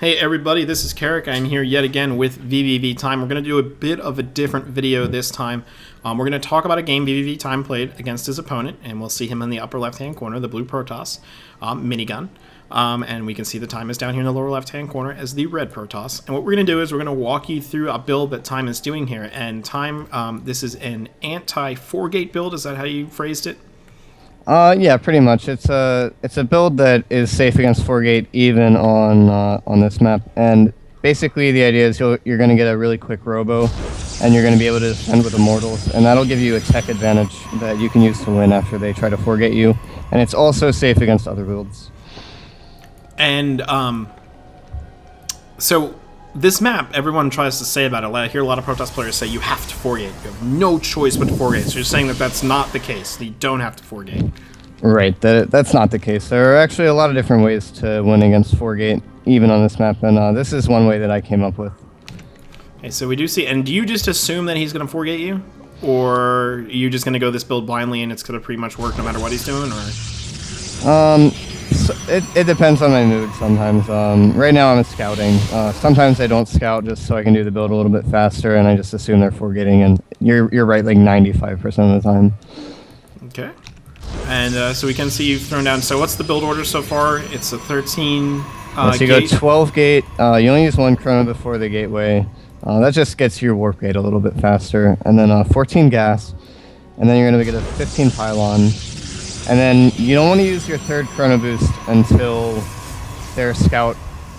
Hey everybody, this is Carrick. I'm here yet again with vVvTime. We're going to do a bit of a different video this time. We're going to talk about a game vVvTime played against his opponent, and we'll see him in the upper left-hand corner, the blue Protoss, Minigun. And we can see the time is down here in the lower left-hand corner as the red Protoss. And what we're going to do is we're going to walk you through a build that Time is doing here. And Time, this is an anti-4-gate build. Is that how you phrased it? Yeah, pretty much. It's a build that is safe against 4-gate even on this map. And basically the idea is you're going to get a really quick robo, and you're going to be able to defend with Immortals, and that'll give you a tech advantage that you can use to win after they try to 4-gate you. And it's also safe against other builds. And so this map, everyone tries to say about it. I hear a lot of Protoss players say you have to 4-gate. You have no choice but to 4-gate. So you're saying that that's not the case. That you don't have to 4-gate. Right, that's not the case. There are actually a lot of different ways to win against 4-gate, even on this map, and this is one way that I came up with. Okay, so we do see, and do you just assume that he's going to 4-gate you? Or are you just going to go this build blindly and it's going to pretty much work no matter what he's doing? Or it depends on my mood sometimes. Right now I'm scouting. Sometimes I don't scout just so I can do the build a little bit faster, and I just assume they're 4-gating, and you're right like 95% of the time. Okay. And so we can see you've thrown down. So what's the build order so far? It's a 13 so you gate. go 12 gate. You only use one chrono before the gateway. That just gets your warp gate a little bit faster. And then 14 gas. And then you're going to get a 15 pylon. And then you don't want to use your third chrono boost until their scout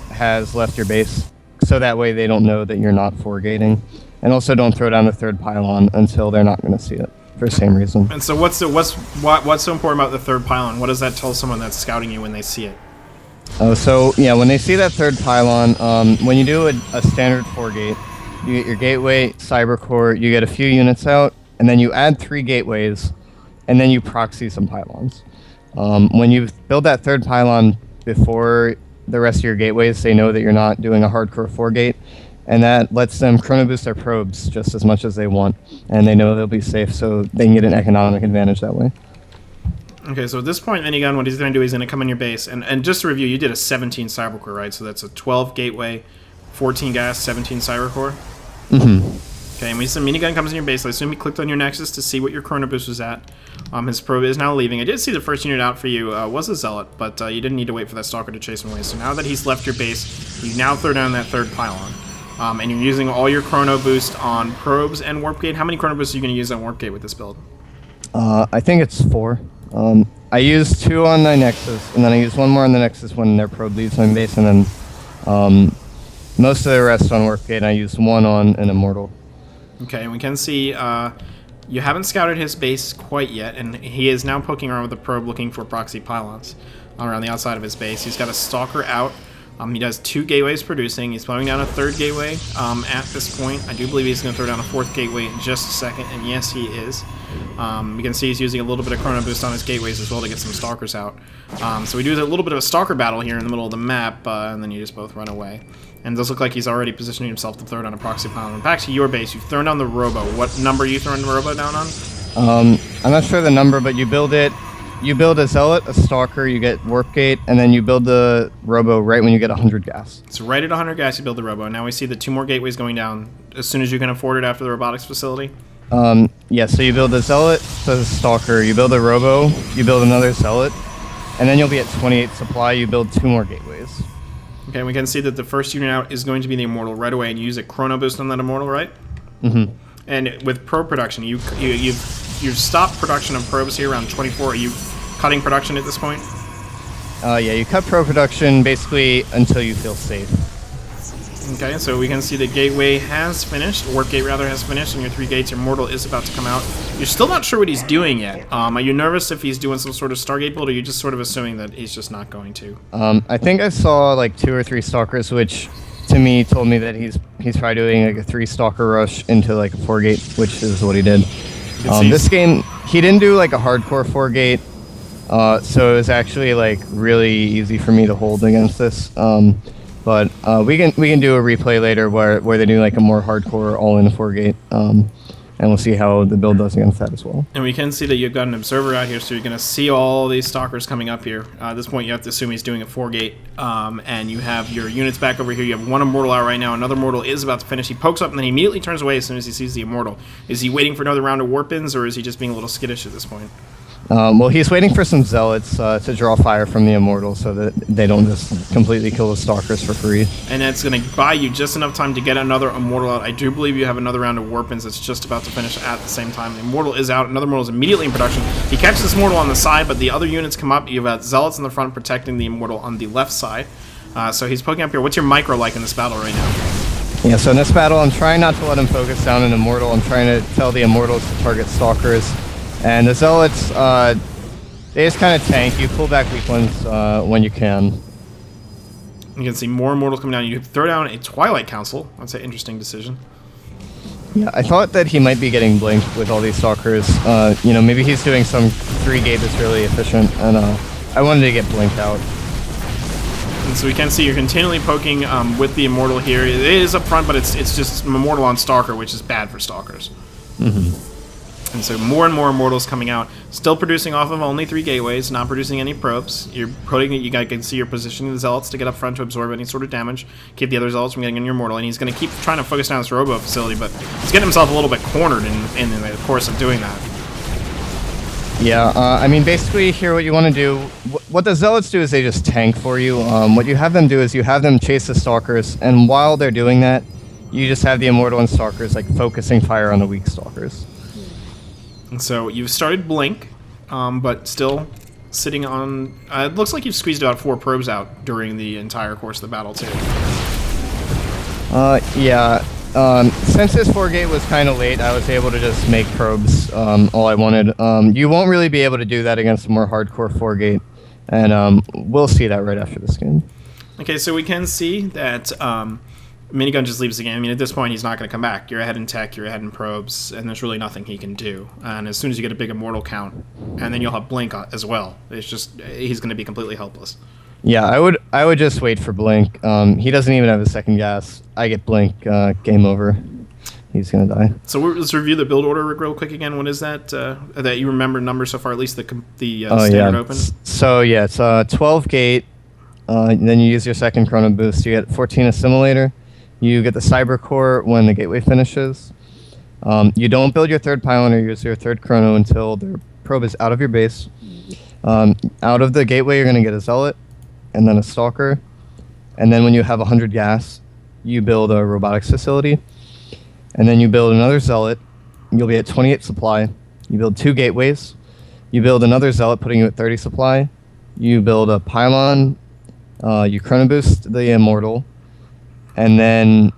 has left your base. So that way they don't know that you're not 4-gating. And also don't throw down the third pylon until they're not going to see it. For the same reason. And so what's so important about the third pylon? What does that tell someone that's scouting you when they see it? So yeah, when they see that third pylon, when you do a standard 4-gate, you get your gateway, cyber core, you get a few units out, and then you add 3 gateways, and then you proxy some pylons. When you build that third pylon before the rest of your gateways, they know that you're not doing a hardcore 4-gate. And that lets them chrono boost their probes just as much as they want. And they know they'll be safe, so they can get an economic advantage that way. Okay, so at this point, Minigun, what he's going to do, he's going to come in your base. And just to review, you did a 17 cyber core, right? So that's a 12 gateway, 14 gas, 17 cyber core? Mm-hmm. Okay, and we see Minigun comes in your base. I assume he clicked on your nexus to see what your chrono boost was at. His probe is now leaving. I did see the first unit out for you was a Zealot, but you didn't need to wait for that Stalker to chase him away. So now that he's left your base, you now throw down that third pylon. And you're using all your chrono boost on probes and warp gate. How many chrono boosts are you going to use on warp gate with this build? I think it's 4. I use 2 on my nexus, and then I use 1 more on the nexus when their probe leaves my base, and then most of the rest on warp gate, I use 1 on an immortal. Okay, and we can see you haven't scouted his base quite yet, and he is now poking around with the probe looking for proxy pylons around the outside of his base. He's got a stalker out. He does 2 gateways producing. He's throwing down a 3rd gateway at this point. I do believe he's going to throw down a 4th gateway in just a second, and yes, he is. You can see he's using a little bit of chrono boost on his gateways as well to get some stalkers out. So we do a little bit of a stalker battle here in the middle of the map, and then you just both run away. And it does look like he's already positioning himself to throw down a proxy pylon. Back to your base, you've thrown down the robo. What number are you throwing the robo down on? I'm not sure the number, but you build it. You build a Zealot, a Stalker, you get Warp Gate, and then you build the Robo right when you get 100 gas. So right at 100 gas, you build the Robo. Now we see the 2 more gateways going down as soon as you can afford it after the robotics facility. Yeah, so you build a Zealot, the Stalker, you build a Robo, you build another Zealot, and then you'll be at 28 supply, you build 2 more gateways. Okay, we can see that the first unit out is going to be the Immortal right away, and you use a chrono boost on that Immortal, right? Mm-hmm. And with probe production, you've stopped production of probes here around 24. Are you cutting production at this point? Yeah, you cut probe production basically until you feel safe. Okay, so we can see the gateway has finished, warp gate rather has finished, and your 3 gates, your Immortal is about to come out. You're still not sure what he's doing yet. Are you nervous if he's doing some sort of Stargate build, or are you just sort of assuming that he's just not going to? I think I saw like 2 or 3 Stalkers, which to me told me that he's probably doing like a 3 Stalker rush into like a 4-gate, which is what he did. This game, he didn't do like a hardcore 4-gate, so it was actually like really easy for me to hold against this. But we can do a replay later where they do like a more hardcore all in 4-gate. and we'll see how the build does against that as well. And we can see that you've got an observer out here, so you're going to see all these stalkers coming up here. At this point, you have to assume he's doing a 4-gate, and you have your units back over here. You have one Immortal out right now. Another Immortal is about to finish. He pokes up, and then he immediately turns away as soon as he sees the Immortal. Is he waiting for another round of Warpins, or is he just being a little skittish at this point? Well, he's waiting for some Zealots to draw fire from the Immortal so that they don't just completely kill the Stalkers for free. And that's going to buy you just enough time to get another Immortal out. I do believe you have another round of Warpins that's just about to finish at the same time. The Immortal is out. Another Immortal is immediately in production. He catches this Immortal on the side, but the other units come up. You've got Zealots in the front protecting the Immortal on the left side. So he's poking up here. What's your micro like in this battle right now? Yeah, so in this battle, I'm trying not to let him focus down an Immortal. I'm trying to tell the Immortals to target Stalkers. And the Zealots, they just kind of tank. You pull back weak ones when you can. You can see more Immortals coming down. You throw down a Twilight Council. That's an interesting decision. Yeah, I thought that he might be getting blinked with all these Stalkers. You know, maybe he's doing some 3-gate that's really efficient, and I wanted to get blinked out. And so we can see you're continually poking with the Immortal here. It is up front, but it's just Immortal on Stalker, which is bad for Stalkers. And so more and more Immortals coming out, still producing off of only 3 gateways, not producing any probes. You're putting it, you guys can see you're positioning the Zealots to get up front to absorb any sort of damage, keep the other Zealots from getting in your Immortal, and he's going to keep trying to focus down this Robo facility, but he's getting himself a little bit cornered in the course of doing that. Yeah, I mean, basically here what you want to do, what the Zealots do is they just tank for you. What you have them do is you have them chase the Stalkers, and while they're doing that, you just have the Immortal and Stalkers like focusing fire on the weak Stalkers. And so you've started Blink, but still sitting on... it looks like you've squeezed about 4 probes out during the entire course of the battle, too. Yeah. Since this 4-gate was kind of late, I was able to just make probes all I wanted. You won't really be able to do that against a more hardcore 4-gate, and we'll see that right after this game. Okay, so we can see that... Minigun just leaves the game. I mean, at this point, he's not going to come back. You're ahead in tech, you're ahead in probes, and there's really nothing he can do. And as soon as you get a big Immortal count, and then you'll have Blink as well, it's just, he's going to be completely helpless. Yeah, I would just wait for Blink. He doesn't even have a second gas. I get Blink, game over. He's going to die. So let's review the build order real quick again. What is that? That you remember numbers so far, at least the standard open? So, yeah, it's 12-gate. Then you use your second chrono boost. You get 14 Assimilator. You get the Cyber Core when the gateway finishes. You don't build your third pylon or use your third chrono until the probe is out of your base. Out of the gateway, you're going to get a Zealot, and then a Stalker. And then when you have 100 gas, you build a robotics facility. And then you build another Zealot. You'll be at 28 supply. You build 2 gateways. You build another Zealot, putting you at 30 supply. You build a pylon. You chrono boost the Immortal. And then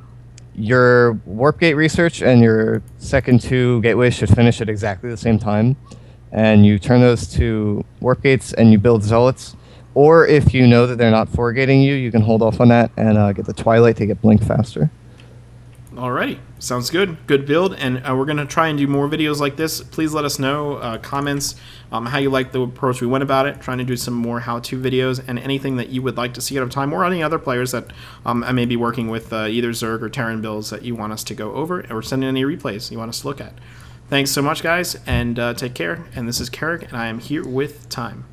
your warp gate research and your second 2 gateways should finish at exactly the same time. And you turn those to warp gates and you build Zealots. Or if you know that they're not 4-gating you, you can hold off on that and get the Twilight to get Blink faster. Alrighty, sounds good. Good build, and we're going to try and do more videos like this. Please let us know, comments, how you like the approach we went about it, trying to do some more how-to videos, and anything that you would like to see at a time, or any other players that I may be working with, either Zerg or Terran builds that you want us to go over, or send in any replays you want us to look at. Thanks so much, guys, and take care. And this is Carrick, and I am here with Time.